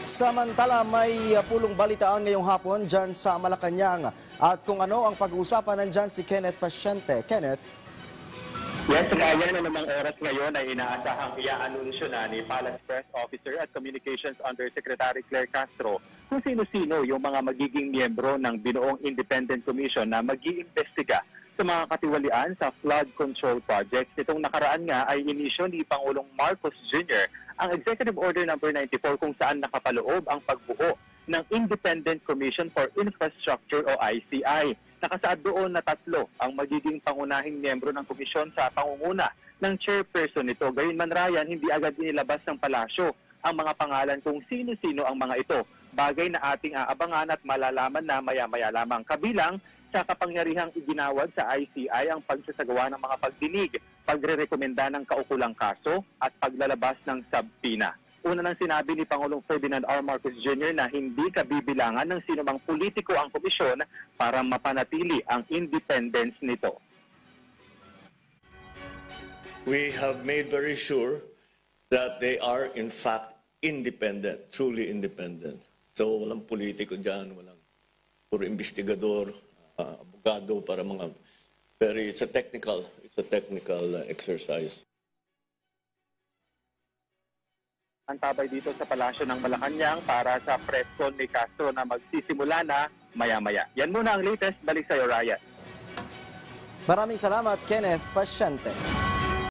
Samantala, may pulong balitaan ngayong hapon dyan sa Malacanang. At kung ano ang pag-uusapan, nandyan si Kenneth Pasyente. Kenneth? Yes, kaya na namang oras ngayon ay inaasahang i-anunsyo na ni Palace Press Officer at Communications Undersecretary Claire Castro kung sino-sino yung mga magiging miyembro ng binuong Independent Commission na mag-iimbestiga sa mga katiwalian sa flood control projects. Itong nakaraan nga ay inisyo ni Pangulong Marcos Jr. ang Executive Order No. 94 kung saan nakapaloob ang pagbuo ng Independent Commission for Infrastructure o ICI. Nakasaad doon na 3 ang magiging pangunahing miyembro ng komisyon sa pangunguna ng chairperson nito. Gayunman Ryan, hindi agad inilabas ng palasyo ang mga pangalan kung sino-sino ang mga ito. Bagay na ating aabangan at malalaman na maya-maya lamang. Kabilang sa kapangyarihang iginawad sa ICI ang pagsasagawa ng mga pagdinig, pagrerekomenda ng kaukulang kaso at paglalabas ng subpoena. Una nang sinabi ni Pangulong Ferdinand R. Marcos Jr. na hindi kabibilangan ng sinumang politiko ang komisyon para mapanatili ang independence nito. We have made very sure that they are in fact independent, truly independent. So walang politiko dyan, walang puro investigador, abogado para mga it's a technical exercise. Antabay dito sa Palasyo ng Malacanang para sa press con ni Castro na magsisimula na maya-maya. Yan muna ang latest. Balik sa'yo, Ryan. Maraming salamat, Kenneth Pasyente.